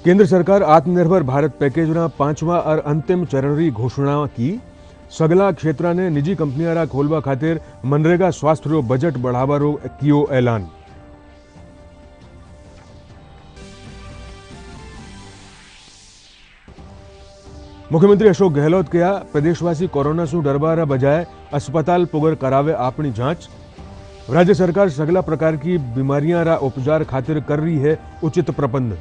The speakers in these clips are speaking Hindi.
केंद्र सरकार आत्मनिर्भर भारत पैकेजना 5मा और अंतिम चरणनी घोषणा की। सगला क्षेत्र ने निजी कंपनियां खोलवा खातिर मनरेगा स्वास्थ्य बजट बढ़ावारो कियो ऐलान। मुख्यमंत्री अशोक गहलोत कहा प्रदेशवासी कोरोना से डरवा बजाय अस्पताल पुगर करावे अपनी जांच। राज्य सरकार सगला प्रकार की बीमारियां रा उपचार खातिर कर रही है उचित प्रबंध।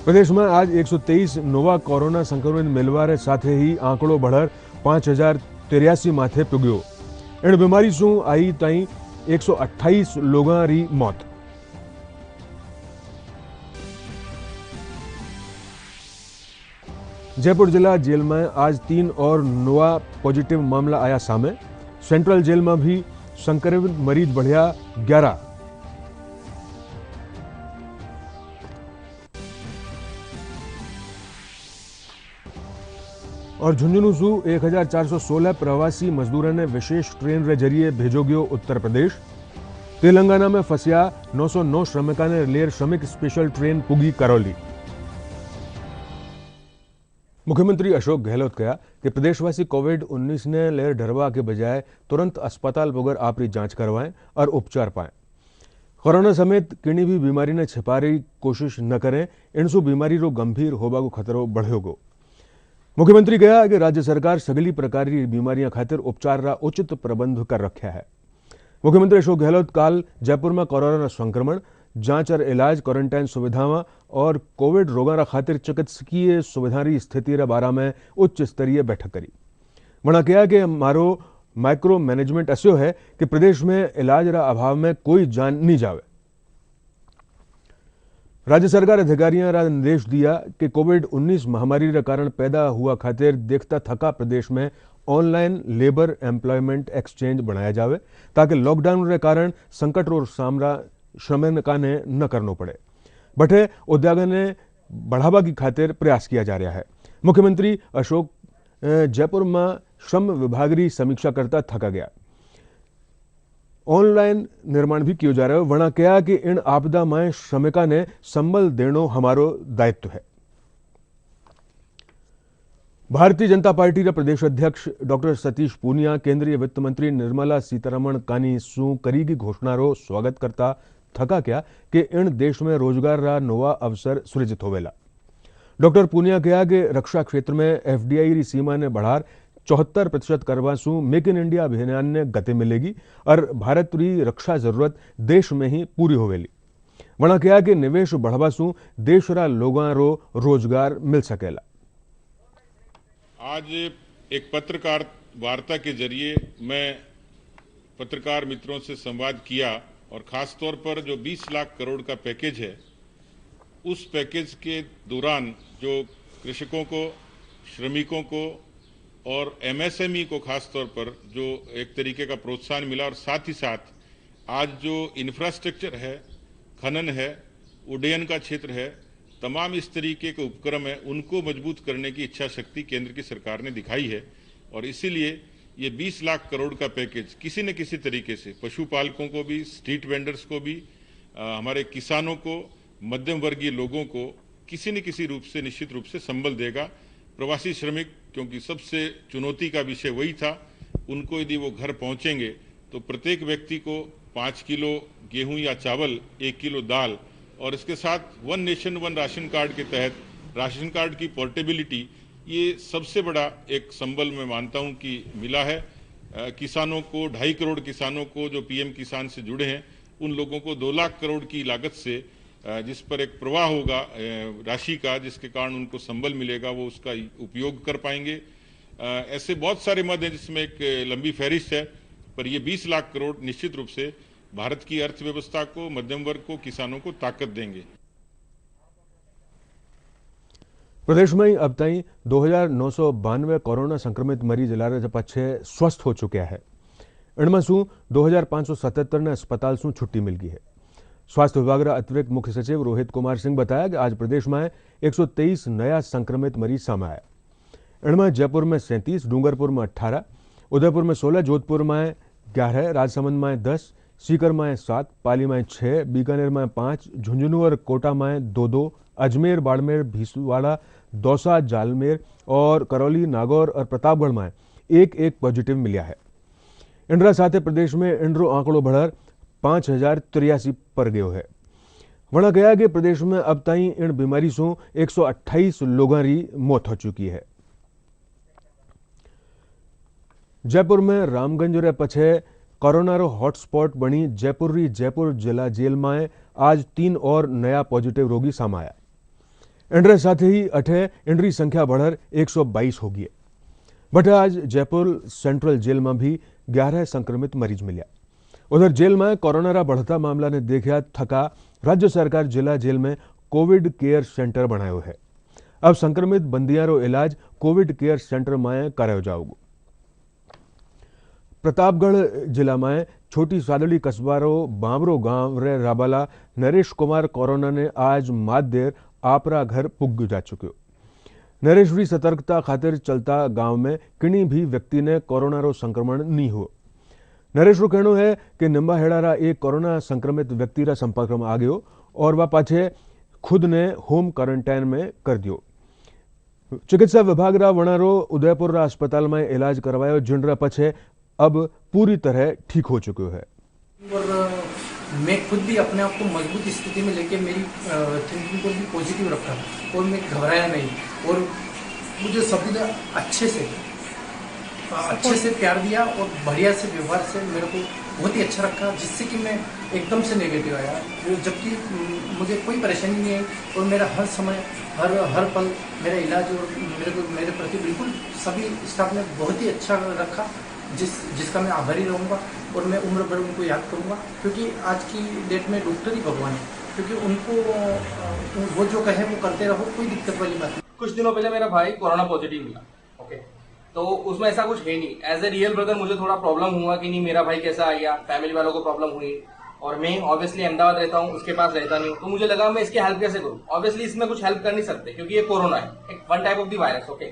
प्रदेश में आज 123 नोवा कोरोना संक्रमित मिलवारे साथे ही आंकड़ो बढ़र 5083 माथे पुग्यो। इन बीमारी से आई ताई 128 लोगों री मौत। जयपुर जिला जेल में आज 3 और नोवा पॉजिटिव मामला आया सामने। सेंट्रल जेल में भी संक्रमित मरीज बढ़िया 11। और झुंझुनू सू 1416 प्रवासी मजदूरों ने विशेष ट्रेन के जरिए भेजो गयो उत्तर प्रदेश। तेलंगाना में फंसिया 909 श्रमिकों ने लेर श्रमिक स्पेशल ट्रेन पुगी करौली। मुख्यमंत्री अशोक गहलोत कहा कि प्रदेशवासी कोविड-19 ने लेर डरवा के बजाय तुरंत अस्पताल पुगर आपरी जांच करवाएं और उपचार पाएं। कोरोना समेत किसी भी बीमारी ने छिपारी कोशिश न करें, इनसु बीमारी रो गंभीर होबा को खतरो बढ़ेगो। मुख्यमंत्री कहा कि राज्य सरकार सगली प्रकार की बीमारियां खातिर उपचार रा उचित प्रबंध कर रखा है। मुख्यमंत्री अशोक गहलोत काल जयपुर में कोरोना संक्रमण, जांच और इलाज, क्वारंटाइन सुविधाओं और कोविड रोगा रा खातिर चिकित्सकीय सुविधा री स्थिति रा बारा में उच्च स्तरीय बैठक करी। वना कहा कि मारो माइक्रो मैनेजमेंट अस्यो है कि प्रदेश में इलाज रा अभाव में कोई जान नहीं जावे। राज्य सरकार अधिकारियों रा निर्देश दिया कि कोविड-19 महामारी रे कारण पैदा हुआ खातिर देखता थका प्रदेश में ऑनलाइन लेबर एम्प्लॉयमेंट एक्सचेंज बनाया जावे ताकि लॉकडाउन रे कारण संकट रो सामना श्रमिकों ने न करना पड़े। बटे उद्योग ने बढ़ावा की खातिर प्रयास किया जा रहा है। मुख्यमंत्री अशोक जयपुर में श्रम विभाग की समीक्षा करता थका गया। ऑनलाइन निर्माण भी किया जा रहा है। वना कहा कि इन आपदा में श्रमिकों ने संबल देनो हमारो दायित्व है। भारतीय जनता पार्टी के प्रदेश अध्यक्ष डॉक्टर सतीश पूनिया केंद्रीय वित्त मंत्री निर्मला सीतारमण कानी सू करी की घोषणा रो स्वागत करता थका क्या कि इन देश में रोजगार रा नोवा अवसर सृजित होवेला। डॉक्टर पूनिया कहा कि रक्षा क्षेत्र में एफडीआई री सीमा ने बढ़ार 74% करवा सू मेक इन इंडिया अभियान ने गति मिलेगी और भारत री रक्षा जरूरत देश में ही पूरी होवेली। वना कहा कि निवेश बढ़वा सू देश रा लोगों रो रोजगार मिल सकेला। आज एक पत्रकार वार्ता के जरिए मैं पत्रकार मित्रों से संवाद किया और खास तौर पर जो 20 लाख करोड़ का पैकेज है, उस पैकेज के दौरान जो कृषकों को, श्रमिकों को और एमएसएमई को खास तौर पर जो एक तरीके का प्रोत्साहन मिला और साथ ही साथ आज जो इंफ्रास्ट्रक्चर है, खनन है, उड्डयन का क्षेत्र है, तमाम इस तरीके के उपक्रम है, उनको मजबूत करने की इच्छा शक्ति केंद्र की सरकार ने दिखाई है। और इसीलिए ये 20 लाख करोड़ का पैकेज किसी न किसी तरीके से पशुपालकों को भी, स्ट्रीट वेंडर्स को भी, हमारे किसानों को, मध्यम वर्गीय लोगों को किसी न किसी रूप से निश्चित रूप से संबल देगा। प्रवासी श्रमिक, क्योंकि सबसे चुनौती का विषय वही था, उनको यदि वो घर पहुंचेंगे तो प्रत्येक व्यक्ति को 5 किलो गेहूं या चावल, 1 किलो दाल और इसके साथ one nation one ration card के तहत राशन कार्ड की पोर्टेबिलिटी, ये सबसे बड़ा एक संबल मैं मानता हूं कि मिला है। किसानों को 2.5 करोड़ किसानों को जो पीएम किसान से जुड़े हैं, उन लोगों को 2 लाख करोड़ की लागत से जिस पर एक प्रवाह होगा राशि का, जिसके कारण उनको संबल मिलेगा, वो उसका उपयोग कर पाएंगे। ऐसे बहुत सारे मद हैं जिसमें एक लंबी फहरिस्त है, पर ये 20 लाख करोड़ निश्चित रूप से भारत की अर्थव्यवस्था को, मध्यम वर्ग को, किसानों को ताकत देंगे। प्रदेश में अब तक 2992 कोरोना संक्रमित मरीज इलाज पछे स्वस्थ हो चुके हैं। इनमें सू 2577 ने अस्पताल से छुट्टी मिल गई है। स्वास्थ्य विभाग का अतिरिक्त मुख्य सचिव रोहित कुमार सिंह बताया कि आज प्रदेश में 123 नया संक्रमित मरीज सामने आया। इनमें जयपुर में 37, डूंगरपुर में 18, उदयपुर में 16, जोधपुर में 11, राजसमंद में 10, सीकर में 7, पाली में 6, बीकानेर में 5, झुंझुनू और कोटा में 2-2, अजमेर, बाड़मेर, भीलवाड़ा, दौसा, जालमेर और करौली, नागौर और प्रतापगढ़ में 1-1 पॉजिटिव मिला है। इंड्रा साथ प्रदेश में इंड्रो आंकड़ो बढ़र 5083 पर गयो है। वणा गया कि प्रदेश में अब ताई इन बीमारी से 128 लोगों की मौत हो चुकी है। जयपुर में रामगंज रे पछे कोरोना रो हॉटस्पॉट बनी जयपुर जिला जेल में आज 3 और नया पॉजिटिव रोगी सामने आया। इंड्रे साथ ही अठे इंड्री संख्या बढ़कर 122 होगी। बट आज जयपुर सेंट्रल जेल में भी 11 संक्रमित मरीज मिले। उधर जेल में कोरोना रा बढ़ता मामला ने देखा थका राज्य सरकार जिला जेल में कोविड केयर सेंटर बनायो है। अब संक्रमित बंदियां रो इलाज कोविड केयर सेंटर में करायो जाओगे। प्रतापगढ़ जिला में छोटी सादड़ी कस्बा रो बामरो गांव रे राबाला नरेश कुमार कोरोना ने आज मात देर आपरा घर पुग जा चुक्यो। नरेश री सतर्कता खातिर चलता गांव में किन्हीं भी व्यक्ति ने कोरोना रो संक्रमण नहीं हो। नरेश रो कहनो है कि निम्बाहेड़ा रा एक कोरोना संक्रमित व्यक्ति रा संपर्क में आ गयो और वह पाछे खुद ने होम क्वारंटाइन में कर दियो। चिकित्सा विभाग रा वणारो उदयपुर रा अस्पताल में इलाज करवायो, जिनरा पछे अब पूरी तरह ठीक हो चुके है। और मैं खुद भी अपने आप को मजबूत स्थिति में लेके मेरी थिंकिंग को भी पॉजिटिव रखा और मैं घबराया नहीं और मुझे सभी ने अच्छे से प्यार दिया और बढ़िया से व्यवहार से मेरे को बहुत ही अच्छा रखा, जिससे कि मैं एकदम से नेगेटिव आया, जबकि मुझे कोई परेशानी नहीं आई और मेरा हर समय हर पल मेरा इलाज और मेरे प्रति बिल्कुल सभी स्टाफ ने बहुत ही अच्छा रखा, जिसका मैं आभारी रहूँगा और मैं उम्र भर उनको याद करूँगा, क्योंकि आज की डेट में डॉक्टर ही भगवान है, क्योंकि उनको वो जो कहे वो करते रहो, कोई दिक्कत वाली बात नहीं। कुछ दिनों पहले मेरा भाई कोरोना पॉजिटिव मिला, ओके, तो उसमें ऐसा कुछ है नहीं। एज ए रियल ब्रदर मुझे थोड़ा प्रॉब्लम हुआ कि नहीं मेरा भाई कैसा आ गया, फैमिली वालों को प्रॉब्लम हुई और मैं ऑब्वियसली अहमदाबाद रहता हूँ, उसके पास रहता नहीं हूँ, तो मुझे लगा मैं इसकी हेल्प कैसे करूँ। ऑब्वियसली इसमें कुछ हेल्प कर नहीं सकते क्योंकि ये कोरोना है, एक one type of the virus, okay,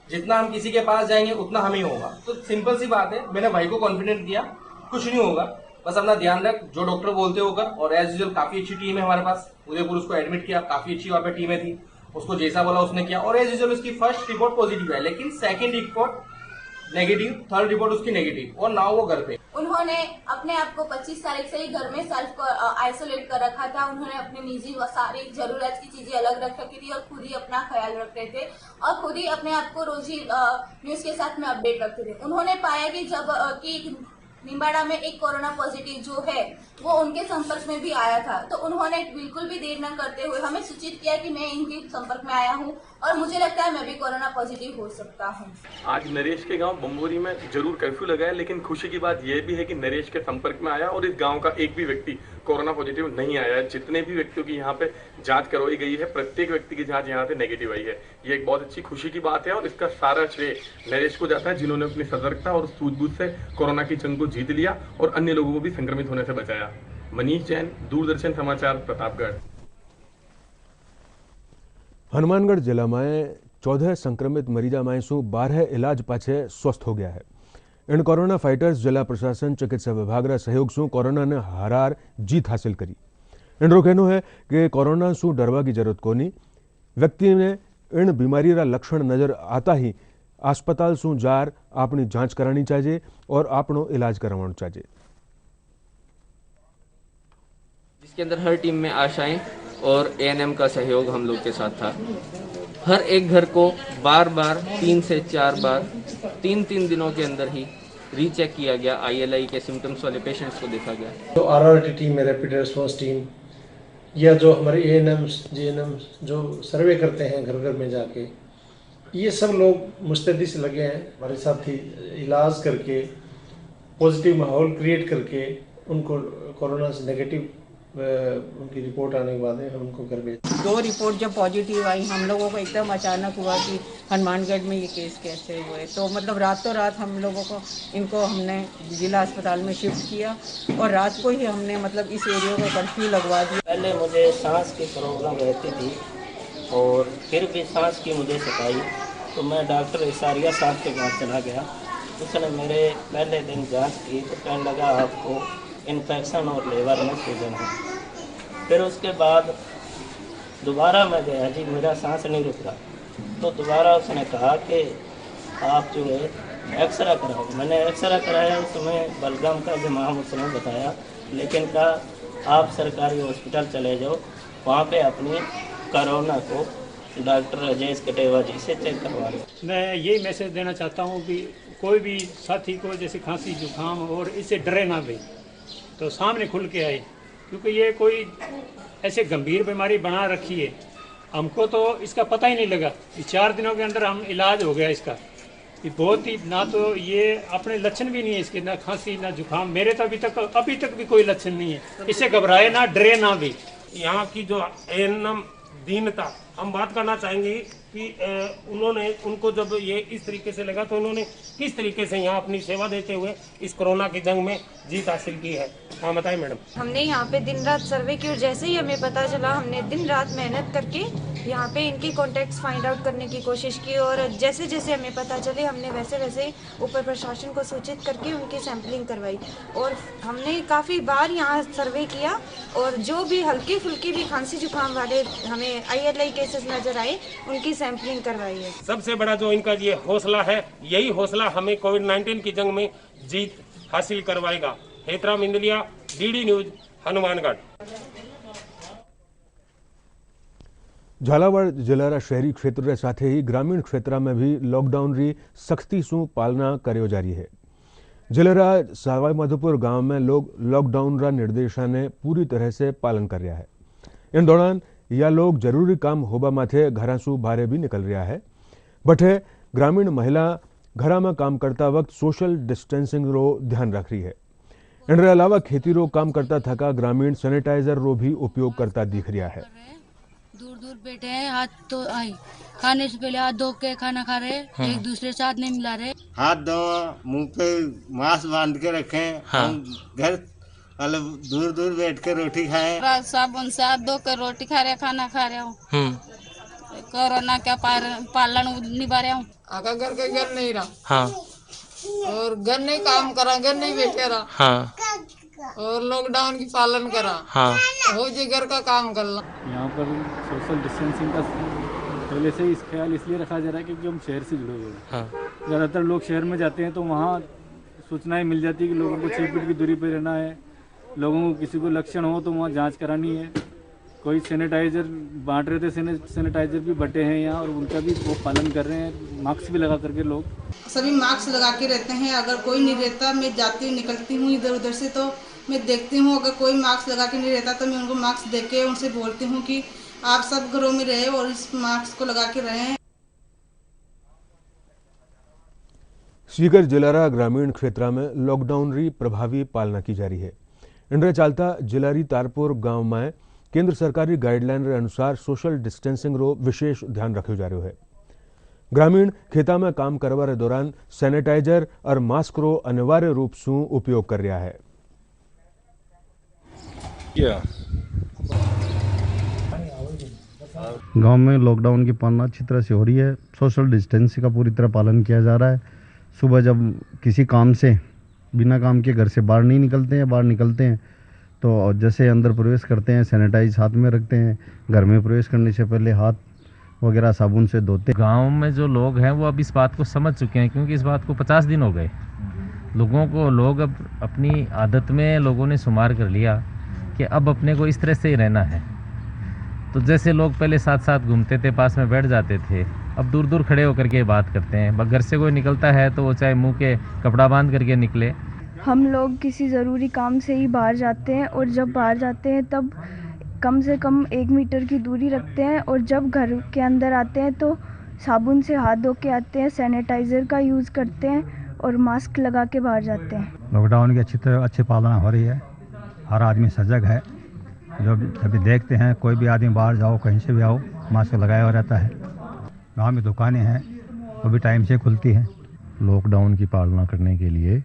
जितना हम किसी के पास जाएंगे उतना हमें होगा। तो सिंपल सी बात है, मैंने भाई को कॉन्फिडेंस दिया कुछ नहीं होगा, बस अपना ध्यान रख, जो डॉक्टर बोलते होगा। और एज यूजुअल काफी अच्छी टीम है हमारे पास, उदयपुर उसको एडमिट किया, काफी अच्छी वहाँ पे टीमें थी, उसको जैसा बोला उसने किया और एज यूजुअल उसकी फर्स्ट रिपोर्ट पॉजिटिव है, लेकिन second report negative, third report उसकी नेगेटिव और नाउ वो घर पे। उन्होंने अपने आप को 25 तारीख से ही घर में सेल्फ आइसोलेट कर रखा था। उन्होंने अपने निजी व सारी जरूरत की चीजें अलग रख रखी थी और खुद ही अपना ख्याल रखते थे और खुद ही अपने आप को रोज ही न्यूज के साथ में अपडेट रखते थे। उन्होंने पाया कि जब कि निम्बाड़ा में एक कोरोना पॉजिटिव जो है वो उनके संपर्क में भी आया था, तो उन्होंने बिल्कुल भी देर न करते हुए हमें सूचित किया कि मैं इनके संपर्क में आया हूं और मुझे लगता है मैं भी कोरोना पॉजिटिव हो सकता हूं। आज नरेश के गांव बम्बोरी में जरूर कर्फ्यू लगाया, लेकिन खुशी की बात यह भी है कि नरेश के संपर्क में आया और इस गांव का एक भी व्यक्ति कोरोना पॉजिटिव नहीं आया है। जितने भी व्यक्तियों की यहाँ पे जांच करवाई गई है, प्रत्येक व्यक्ति की जांच यहाँ से नेगेटिव आई है। ये एक बहुत अच्छी खुशी की बात है और इसका सारा श्रेय नरेश को जाता है, जिन्होंने अपनी सतर्कता और सूझबूझ से कोरोना की जंग को जीत लिया और अन्य लोगों को भी संक्रमित होने से बचाया। मनीष जैन, दूरदर्शन समाचार, प्रतापगढ़। हनुमानगढ़ जिला में 14 संक्रमित मरीजा में से 12 इलाज पाछे स्वस्थ हो गया है। इन कोरोना फाइटर्स जिला प्रशासन चिकित्सा विभाग रा सहयोग से कोरोना ने हारार जीत हासिल करी। इनरो कहनो है कि कोरोना से डरवा की जरूरत कोनी। व्यक्ति ने इन बीमारी रा लक्षण नजर आता ही अस्पताल से जार अपनी जांच करानी चाहिए और अपनो इलाज करवाना चाहिए, जिसके अंदर हर टीम में आशाएं और एएनएम का सहयोग हम लोग के साथ था। हर एक घर को बार बार 3 से 4 बार 3-3 दिनों के अंदर ही रीचेक किया गया। ILI के सिम्टम्स वाले पेशेंट्स को देखा गया। तो RRT टीम है, रैपिड रिस्पॉन्स टीम, या जो हमारे ANMs GNMs जो सर्वे करते हैं घर घर में जाके, ये सब लोग मुस्तैदी से लगे हैं हमारे साथ ही इलाज करके, पॉजिटिव माहौल क्रिएट करके उनको कोरोना से नेगेटिव उनकी रिपोर्ट आने के बाद हम उनको घर भेज। 2 रिपोर्ट जब पॉजिटिव आई, हम लोगों को एकदम अचानक हुआ कि हनुमानगढ़ में ये केस कैसे हुए, तो मतलब रातों रात हम लोगों को इनको हमने जिला अस्पताल में शिफ्ट किया और रात को ही हमने मतलब इस एरिया को कर्फ्यू लगवा दिया। पहले मुझे सांस की प्रॉब्लम रहती थी और फिर भी सांस की मुझे सताई, तो मैं डॉक्टर इसारिया साहब के पास चला गया। उसने मेरे पहले दिन जांच की तो कहने लगा आपको इन्फेक्शन और लीवर में सूजन है। फिर उसके बाद दोबारा मैं गया जी, मेरा सांस नहीं रुक रहा, तो दोबारा उसने कहा कि आप जो है एक्सरा कराओ। मैंने एक्सरा कराया, उसमें बलगम का जमाव उसने बताया, लेकिन कहा आप सरकारी हॉस्पिटल चले जाओ, वहाँ पे अपनी कोरोना को डॉक्टर राजेश कटेवा जी से चेक करवा लो। मैं यही मैसेज देना चाहता हूँ कि कोई भी साथी को जैसे खांसी जुकाम और इससे डरे ना भाई, तो सामने खुल के आए, क्योंकि ये कोई ऐसे गंभीर बीमारी बना रखी है। हमको तो इसका पता ही नहीं लगा, 4 दिनों के अंदर हम इलाज हो गया इसका। ये बहुत ही, ना तो ये अपने लक्षण भी नहीं है इसके, ना खांसी ना जुकाम, मेरे तो अभी तक भी कोई लक्षण नहीं है। इससे घबराए ना, डरे ना भी। यहाँ की जो एएनएम दीनता हम बात करना चाहेंगे कि उनको जब ये इस तरीके से लगा तो उन्होंने किस तरीके से यहाँ अपनी सेवा देते हुए इस कोरोना की जंग में जीत हासिल की है। हाँ बताएं मैडम। हमने यहाँ पे दिन रात सर्वे की और जैसे ही हमें पता चला हमने दिन रात मेहनत करके यहाँ पे इनकी कॉन्टैक्ट्स फाइंड आउट करने की कोशिश की, और जैसे जैसे हमें पता चले हमने वैसे वैसे ऊपर प्रशासन को सूचित करके उनकी सैंपलिंग करवाई। और हमने काफ़ी बार यहाँ सर्वे किया, और जो भी हल्की फुल्की भी खांसी जुकाम वाले हमें ILI केसेस नजर आए उनकी सैंपलिंग करवाई है। सबसे बड़ा जो इनका ये हौसला है, यही हौसला हमें कोविड-19 की जंग में जीत हासिल करवाएगा। Hetram Indaliya, DD news, Hanumangarh. झालावाड़ जिल्लारा शहरी क्षेत्र साथ ही ग्रामीण क्षेत्र में भी लॉकडाउन री सख्ती से पालना कर्यो जारी है। जिल्लारा सवाई माधोपुर गांव में लोग लॉकडाउन रा निर्देशा ने पूरी तरह से पालन कर रहा है। इन दौरान या लोग जरूरी काम होबा माथे घरा सु बारे भी निकल रहा है। बटे ग्रामीण महिला घरा में काम करता वक्त सोशल डिस्टेंसिंग रो ध्यान रख रही है। इन अलावा खेती रो काम करता थका ग्रामीण सैनिटाइजर रो भी उपयोग करता दिख रहा है। दूर दूर बैठे हैं, हाथ तो खाने से पहले हाथ धो के खाना खा रहे, एक दूसरे से हाथ नहीं मिला रहे। हाथ धो, मुंह पे मास्क बांध के रखें। हम घर मतलब दूर दूर बैठ के रोटी खाएं। साबुन से हाथ धो कर रोटी खा रहे, खाना खा रहे हूँ। कोरोना का पालन निभा रहा हूँ। आका घर के घर नहीं रहा, और घर नहीं काम करा, घर नहीं बैठे रहा, और लॉकडाउन की पालन करा। हो जी घर का काम करना। यहाँ पर सोशल डिस्टेंसिंग का पहले से इस ख्याल इसलिए रखा जा रहा है क्योंकि हम शहर से जुड़े हुए हैं। ज़्यादातर लोग शहर में जाते हैं तो वहाँ सूचनाएं मिल जाती है कि लोगों को 6 फीट की दूरी पर रहना है। लोगों को किसी को लक्षण हो तो वहाँ जांच करानी है। कोई सैनिटाइजर बांट रहे थे, सैनिटाइजर भी बटे हैं यहाँ, और उनका भी वो पालन कर रहे हैं। मास्क भी लगा करके लोग सभी मास्क लगा के रहते हैं। अगर कोई नहीं रहता, मैं जाती हूँ निकलती हूँ इधर उधर से, तो मैं देखती हूँ अगर कोई मास्क लगा के नहीं रहता तो मैं उनको मास्क दे के उनसे बोलती हूँ कि आप सब घरों में रहे और इस मास्क को लगा के रहें। सीकर जिलारा ग्रामीण क्षेत्र में लॉकडाउन री प्रभावी पालना की जा रही है। इंद्र चालता जिलारी तारपुर गांव में केंद्र सरकारी गाइडलाइन के अनुसार सोशल डिस्टेंसिंग रो विशेष ध्यान रखो जा रहा है। ग्रामीण खेता में काम करवा दौरान सैनिटाइजर और मास्क रो अनिवार्य रूप से उपयोग कर रहा है। गांव में लॉकडाउन की पालना अच्छी तरह से हो रही है। सोशल डिस्टेंसिंग का पूरी तरह पालन किया जा रहा है। सुबह जब किसी काम से बिना काम के घर से बाहर नहीं निकलते हैं, बाहर निकलते हैं तो जैसे अंदर प्रवेश करते हैं सैनिटाइज हाथ में रखते हैं। घर में प्रवेश करने से पहले हाथ वगैरह साबुन से धोते हैं। गांव में जो लोग हैं वो अब इस बात को समझ चुके हैं, क्योंकि इस बात को 50 दिन हो गए लोग अब अपनी आदत में लोगों ने शुमार कर लिया कि अब अपने को इस तरह से ही रहना है। तो जैसे लोग पहले साथ साथ घूमते थे, पास में बैठ जाते थे, अब दूर दूर खड़े होकर के बात करते हैं। घर से कोई निकलता है तो वो चाहे मुंह के कपड़ा बांध करके निकले। हम लोग किसी ज़रूरी काम से ही बाहर जाते हैं, और जब बाहर जाते हैं तब कम से कम 1 मीटर की दूरी रखते हैं, और जब घर के अंदर आते हैं तो साबुन से हाथ धो के आते हैं, सैनिटाइज़र का यूज़ करते हैं और मास्क लगा के बाहर जाते हैं। लॉकडाउन की अच्छी पालना हो रही है। हर आदमी सजग है। जो अभी देखते हैं कोई भी आदमी बाहर जाओ, कहीं से भी आओ, मास्क लगाया हुआ रहता है। गाँव में दुकानें हैं वो भी टाइम से खुलती हैं। लॉकडाउन की पालना करने के लिए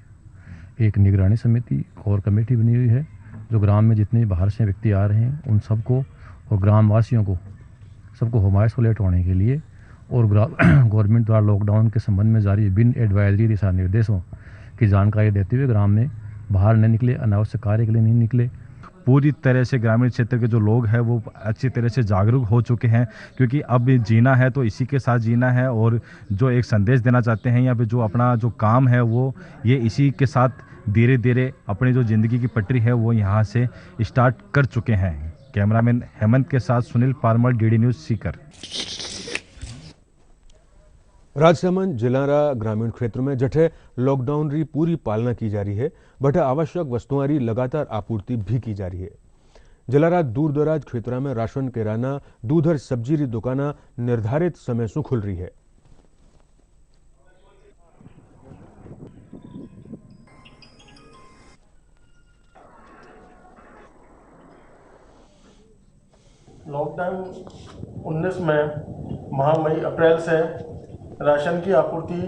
एक निगरानी समिति कोर कमेटी बनी हुई है, जो ग्राम में जितने बाहर से व्यक्ति आ रहे हैं उन सबको और ग्रामवासियों को सबको होम आइसोलेट होने के लिए और गवर्नमेंट द्वारा लॉकडाउन के संबंध में जारी विभिन्न एडवाइजरी दिशा निर्देशों की जानकारी देते हुए ग्राम में बाहर न निकले, अनावश्यक कार्य के लिए नहीं निकले। पूरी तरह से ग्रामीण क्षेत्र के जो लोग हैं वो अच्छी तरह से जागरूक हो चुके हैं, क्योंकि अब जीना है तो इसी के साथ जीना है, और जो एक संदेश देना चाहते हैं या फिर जो अपना जो काम है वो ये इसी के साथ धीरे धीरे अपनी जो ज़िंदगी की पटरी है वो यहाँ से स्टार्ट कर चुके हैं। कैमरामैन हेमंत के साथ सुनील पारमल, डीडी न्यूज़ सीकर। राजसमंद जिलारा ग्रामीण क्षेत्र में जठे लॉकडाउन री पूरी पालना की जा रही है, बटे आवश्यक वस्तुओं री लगातार आपूर्ति भी की जा रही है। जिलारा दूर दराज क्षेत्र में राशन, किराना, दूध और सब्जी री दुकाना निर्धारित समय से खुल रही है। लॉकडाउन 19 में माह मई अप्रैल से राशन की आपूर्ति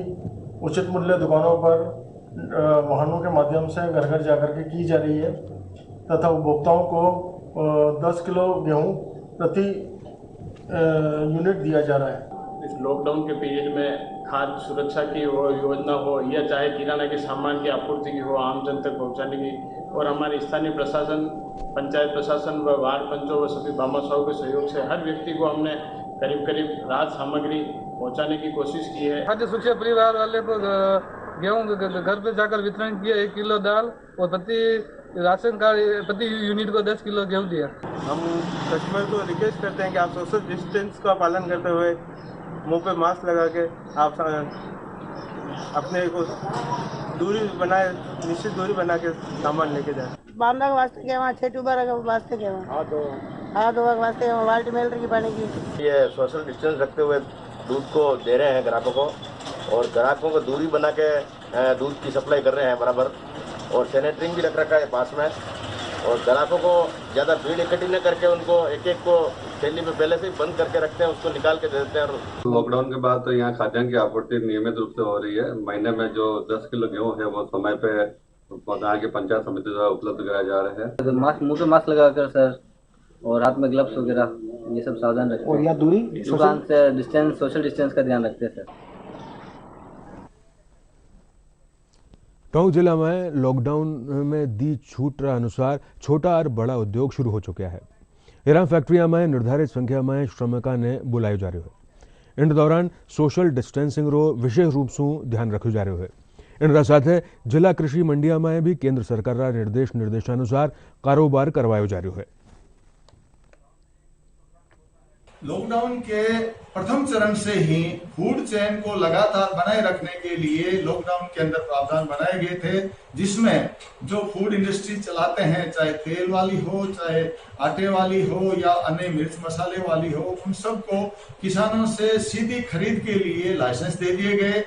उचित मूल्य दुकानों पर वाहनों के माध्यम से घर घर जाकर के की जा रही है तथा उपभोक्ताओं को 10 किलो गेहूं प्रति यूनिट दिया जा रहा है। इस लॉकडाउन के पीरियड में खाद्य सुरक्षा की हो योजना हो या चाहे किराना के सामान की आपूर्ति की हो आम जन तक पहुंचाने की, और हमारे स्थानीय प्रशासन, पंचायत प्रशासन व वार्ड पंचों व सभी भामाशाहों के सहयोग से हर व्यक्ति को हमने करीब करीब राहत सामग्री पहुंचाने की कोशिश की है। खाद्य सुरक्षा परिवार वाले को गेहूँ घर पे जाकर वितरण किया, 1 किलो दाल और प्रति राशन कार्ड प्रति यूनिट को 10 किलो गेहूँ दिया। हम कस्टमर को रिक्वेस्ट करते हैं कि आप सोशल डिस्टेंस का पालन करते हुए मुंह पे मास्क लगा के आप अपने को दूरी बनाए, निश्चित दूरी बना के सामान लेके जाए। बांधा के वास्ते के वहाँ 6 टूबर के वास्ते के वहाँ हाथ धोने के वास्ते बाल्टी मिल रही पानी की। ये सोशल डिस्टेंस रखते हुए दूध को दे रहे हैं ग्राहकों को, और ग्राहकों को दूरी बना के दूध की सप्लाई कर रहे हैं बराबर, और सैनिटरिंग भी रख रखा है पास में, और ग्राहकों को ज़्यादा भीड़ इकट्ठी न करके उनको एक एक को थैली में पहले से ही बंद करके रखते हैं, उसको निकाल के दे देते हैं। लॉकडाउन के बाद तो यहाँ खाद्यान्न की आपूर्ति नियमित रूप से हो रही है। महीने में जो 10 किलो गेहूँ है वो समय पे यहाँ की पंचायत समिति द्वारा उपलब्ध कराया जा रहा है। मास्क, मुँह पे मास्क लगाकर सर, और हाथ में ग्लव्स वगैरह ये सब सावधान रखते हैं, और या दूरी दुकान से डिस्टेंस, सोशल डिस्टेंस का ध्यान रखते हैं सर। टोंक जिला में लॉकडाउन में दी छूट अनुसार छोटा और बड़ा उद्योग शुरू हो चुका है। हिराम फैक्ट्रिया में निर्धारित संख्या में श्रमिकों ने बुलायो जा रहे है। इन दौरान सोशल डिस्टेंसिंग रो विशेष रूप से ध्यान रखो जा रहे है। इन साथ जिला कृषि मंडिया में भी केंद्र सरकार निर्देशानुसार कारोबार करवायो जा रहा है। लॉकडाउन के प्रथम चरण से ही फूड चेन को लगातार बनाए रखने के लिए लॉकडाउन के अंदर प्रावधान बनाए गए थे, जिसमें जो फूड इंडस्ट्री चलाते हैं, चाहे तेल वाली हो, चाहे आटे वाली हो या अन्य मिर्च मसाले वाली हो, उन सबको किसानों से सीधी खरीद के लिए लाइसेंस दे दिए गए।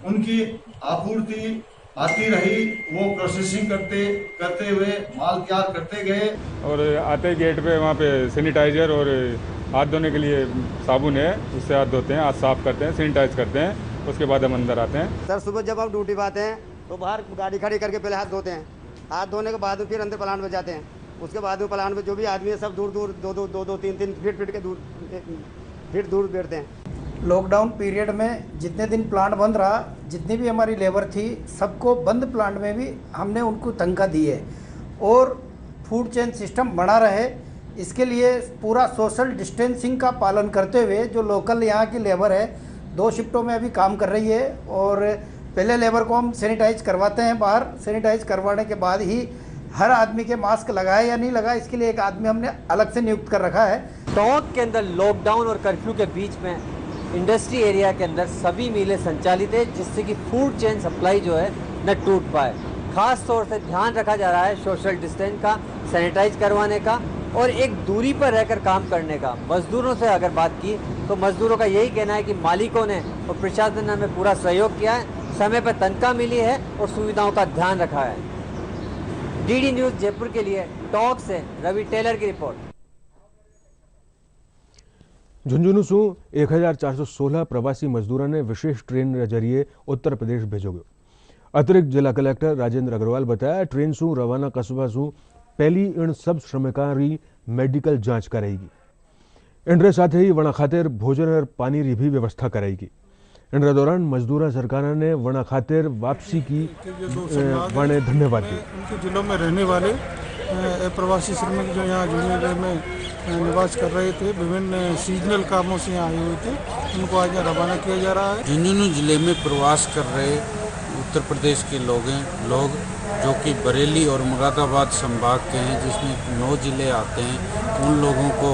उनकी आपूर्ति आती रही, वो प्रोसेसिंग करते हुए माल तैयार करते गए। और आते गेट पे वहाँ पे सैनिटाइजर और हाथ धोने के लिए साबुन है, उससे हाथ धोते हैं, हाथ साफ करते हैं, सैनिटाइज करते हैं, उसके बाद हम अंदर आते हैं। सर सुबह जब आप ड्यूटी पे आते हैं तो बाहर गाड़ी खड़ी करके पहले हाथ धोते हैं, हाथ धोने के बाद फिर अंदर प्लांट में जाते हैं। उसके बाद में प्लांट में जो भी आदमी है सब दूर दूर 2-2, 3-3 फीट दूर बैठते हैं। लॉकडाउन पीरियड में जितने दिन प्लांट बंद रहा, जितनी भी हमारी लेबर थी, सबको बंद प्लांट में भी हमने उनको तनख्वाह दी है, और फूड चेन सिस्टम बना रहे इसके लिए पूरा सोशल डिस्टेंसिंग का पालन करते हुए जो लोकल यहाँ की लेबर है 2 शिफ्टों में अभी काम कर रही है। और पहले लेबर को हम सैनिटाइज करवाते हैं, बाहर सैनिटाइज करवाने के बाद ही हर आदमी के मास्क लगाए या नहीं लगाए, इसके लिए एक आदमी हमने अलग से नियुक्त कर रखा है। टोंक के अंदर लॉकडाउन और कर्फ्यू के बीच में इंडस्ट्री एरिया के अंदर सभी मिलें संचालित है, जिससे कि फूड चेन सप्लाई जो है न टूट पाए। खास तौर से ध्यान रखा जा रहा है सोशल डिस्टेंस का, सैनिटाइज करवाने का और एक दूरी पर रहकर काम करने का। मजदूरों से अगर बात की तो मजदूरों का यही कहना है कि मालिकों ने और प्रशासन ने हमें पूरा सहयोग किया है, समय पर तनख्वाह मिली है और सुविधाओं का ध्यान रखा है। डीडी न्यूज़ जयपुर के लिए टोंक से रवि टेलर की रिपोर्ट। झुंझुनू से 1416 प्रवासी मजदूरों ने विशेष ट्रेन के जरिए उत्तर प्रदेश भेजो गयो। अतिरिक्त जिला कलेक्टर राजेंद्र अग्रवाल बताया, ट्रेन से रवाना कस्बा से पहली इन सब श्रमिकों की मेडिकल जांच कराएगी। इनके साथ ही वना खातिर भोजन और पानी की भी व्यवस्था कराएगी। इन दौरान मजदूरा सरकार ने वणा खातिर वापसी की वणे धन्यवाद दिया। उनके जिलों में रहने वाले प्रवासी श्रमिक जो यहाँ जूनागढ़ में निवास कर रहे थे, विभिन्न सीजनल कामों से यहाँ आए हुए थे, उनको आज रवाना किया जा रहा है। झुंझुनू जिले में प्रवास कर रहे उत्तर प्रदेश के लोग जो कि बरेली और मुरादाबाद संभाग के हैं, जिसमें 9 जिले आते हैं, उन लोगों को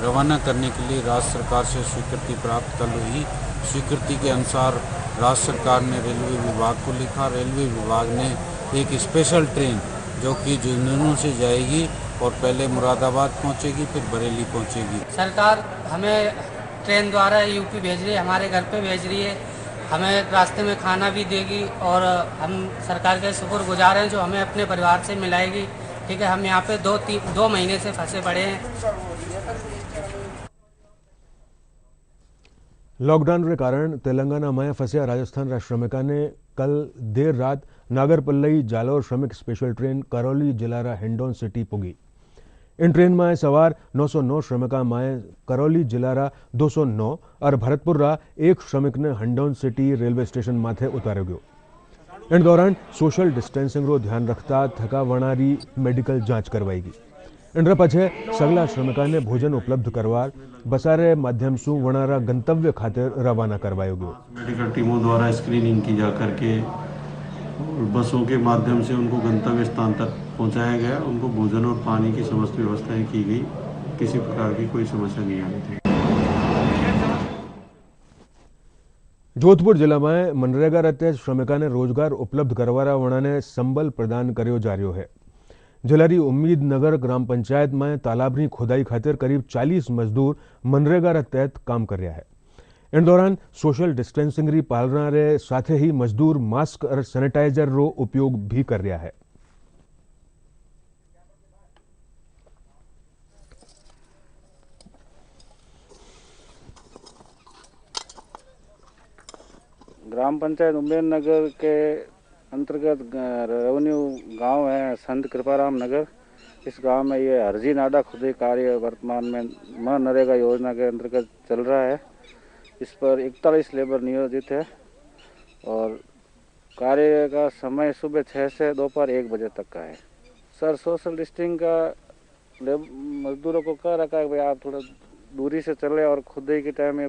रवाना करने के लिए राज्य सरकार से स्वीकृति प्राप्त कल हुई। स्वीकृति के अनुसार राज्य सरकार ने रेलवे विभाग को लिखा। रेलवे विभाग ने एक स्पेशल ट्रेन जो कि झुंझुनू से जाएगी और पहले मुरादाबाद पहुंचेगी, फिर बरेली पहुंचेगी। सरकार हमें ट्रेन द्वारा यूपी भेज रही है, हमारे घर पे भेज रही है, हमें रास्ते में खाना भी देगी और हम सरकार के शुक्रगुजार हैं जो हमें अपने परिवार से मिलाएगी। ठीक है, हम यहाँ पे 2 महीने से फंसे पड़े हैं। लॉकडाउन के कारण तेलंगाना में फंसा राजस्थान श्रमिका ने कल देर रात नागरपल्ली जालोर श्रमिक स्पेशल ट्रेन करौली जिलारा हिंडौन सिटी पुगी। इन ट्रेन में सवार 909 श्रमिका में करौली जिलारा 209 और भरतपुर एक श्रमिक ने हिंडौन सिटी रेलवे स्टेशन माथे उतार्यो गयो। इन दौरान सोशल डिस्टेंसिंग रो ध्यान रखता थकावणारी मेडिकल जांच करवाई गई। इन पछे सगला श्रमिका ने भोजन उपलब्ध करवार बसारे माध्यम से वणारा गंतव्य खातिर रवाना करवायो गयो। मेडिकल टीमों द्वारा स्क्रीनिंग की जा करके बसों के माध्यम से उनको गंतव्य स्थान तक पहुंचाया गया। उनको भोजन और पानी की समस्त व्यवस्थाएं की गई। किसी प्रकार की कोई समस्या नहीं आई थी। जोधपुर जिला में मनरेगा रते श्रमिका ने रोजगार उपलब्ध करवारा वणा ने संबल प्रदान कर्यो जा रह्यो है। जलारी उम्मीद नगर ग्राम पंचायत में तालाबनी खोदाई खातिर करीब 40 मजदूर मनरेगा तहत काम कर रहा है। इन दौरान सोशल डिस्टेंसिंग री पालना रे साथे ही मजदूर मास्क और सैनिटाइजर रो उपयोग भी कर रहा है। ग्राम पंचायत उम्मेद नगर के अंतर्गत रेवेन्यू गांव है संत कृपाराम नगर। इस गांव में ये हरजी नाडा खुदाई कार्य वर्तमान में मनरेगा योजना के अंतर्गत चल रहा है। इस पर 41 लेबर नियोजित है और कार्य का समय सुबह 6 से दोपहर 1 बजे तक का है। सर सोशल डिस्टेंसिंग का मजदूरों को कह रखा है भाई आप थोड़ा दूरी से चले और खुदाई के टाइम में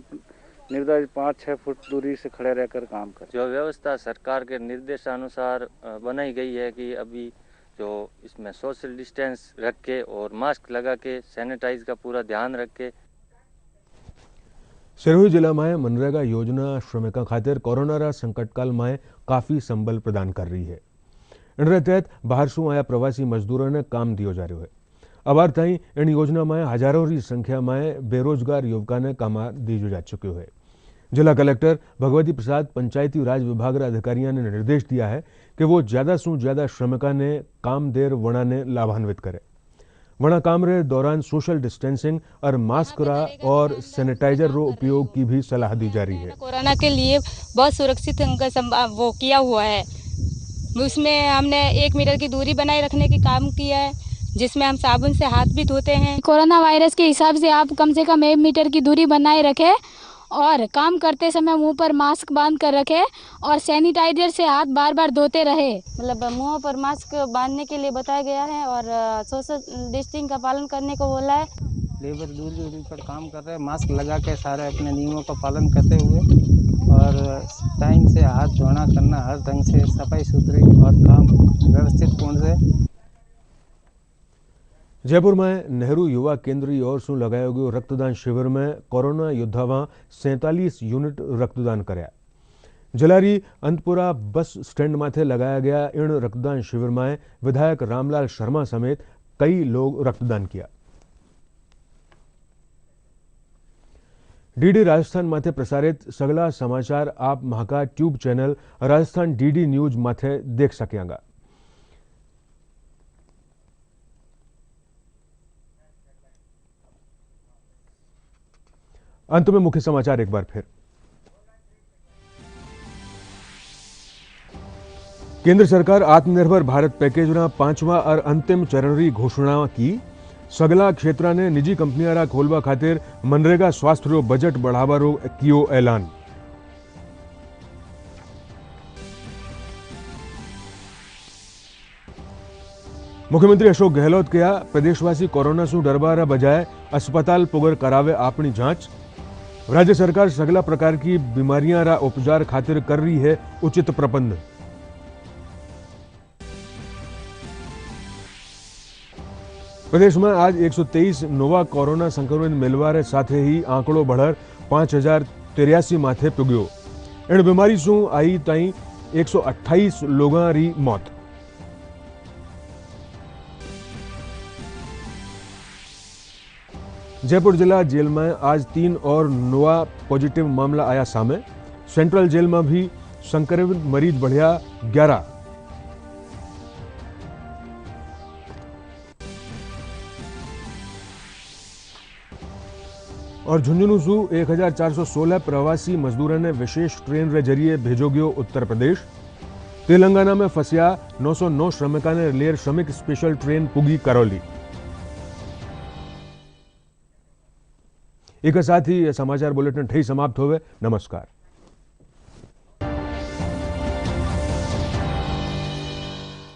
निर्धारित 5-6 फुट दूरी से खड़े रहकर काम करें। जो व्यवस्था सरकार के निर्देशानुसार बनाई गई है कि अभी जो इसमें सोशल डिस्टेंस रख के और मास्क लगा के सैनिटाइज का पूरा ध्यान रख के। सिरोही जिला में मनरेगा योजना श्रमिका खातिर कोरोना संकट काल में काफी संबल प्रदान कर रही है। इन तहत बाहर से आया प्रवासी मजदूरों ने काम दियो जा रहा है। अबार ताई इन योजना में हजारों की संख्या में बेरोजगार युवका ने काम दीजो जा चुक्यो है। जिला कलेक्टर भगवती प्रसाद पंचायती राज विभाग अधिकारियों ने निर्देश दिया है कि वो ज्यादा से ज्यादा श्रमिका ने काम देर वणा ने लाभान्वित करे। वणा काम रे दौरान सोशल डिस्टेंसिंग और मास्क और सैनिटाइजर रो उपयोग की भी सलाह दी जा रही है। कोरोना के लिए बहुत सुरक्षित वो किया हुआ है। उसमें हमने 1 मीटर की दूरी बनाए रखने की काम किया है, जिसमें हम साबुन से हाथ भी धोते हैं। कोरोना वायरस के हिसाब से आप कम से कम 1 मीटर की दूरी बनाए रखें और काम करते समय मुंह पर मास्क बांध कर रखें और सैनिटाइजर से हाथ बार बार धोते रहे। मतलब मुंह पर मास्क बांधने के लिए बताया गया है और सोशल डिस्टेंसिंग का पालन करने को बोला है। लेबर दूरी पर काम कर रहे हैं, मास्क लगा के सारे अपने नियमों का पालन करते हुए और टाइम से हाथ धोना करना, हर ढंग से सफाई सुथरी और काम व्यवस्थित पूर्ण से। जयपुर में नेहरू युवा केंद्र की ओर से लगाया गया रक्तदान शिविर में कोरोना योद्धावा 47 यूनिट रक्तदान कर्या। जलारी अंतपुरा बस स्टैंड माथे लगाया गया इन रक्तदान शिविर में विधायक रामलाल शर्मा समेत कई लोग रक्तदान किया। डीडी राजस्थान माथे प्रसारित सगला समाचार आप महाका tube channel Rajasthan DD news माथे देख सकेंगा। अंत में मुख्य समाचार एक बार फिर। केंद्र सरकार आत्मनिर्भर भारत पैकेज 5वां और अंतिम चरण की घोषणा की। सगला क्षेत्र ने निजी कंपनियां खोलवा खातिर मनरेगा स्वास्थ्य बजट बढ़ावा कियो ऐलान। मुख्यमंत्री अशोक गहलोत कहा प्रदेशवासी कोरोना से डरवा बजाय अस्पताल पुगर करावे अपनी जांच। राज्य सरकार सगला प्रकार की बीमारियां रा उपचार खातिर कर रही है उचित प्रबंध। प्रदेश में आज 123 नोवा कोरोना संक्रमित मिलवारे साथे ही आंकड़ो बढ़र 5083 माथे पुग्यो। इन बीमारी से आई ताई 128 लोगों री मौत। जयपुर जिला जेल में आज 3 और नवा पॉजिटिव मामला आया सामने। सेंट्रल जेल में भी संक्रमित मरीज बढ़िया 11। और झुंझुनू सु 1416 प्रवासी मजदूरों ने विशेष ट्रेन के जरिए भेजो गयो उत्तर प्रदेश। तेलंगाना में फंसिया 909 श्रमिकों ने लेर श्रमिक स्पेशल ट्रेन पुगी करौली। एक साथ ही समाचार बुलेटिन ठही समाप्त होवे। नमस्कार।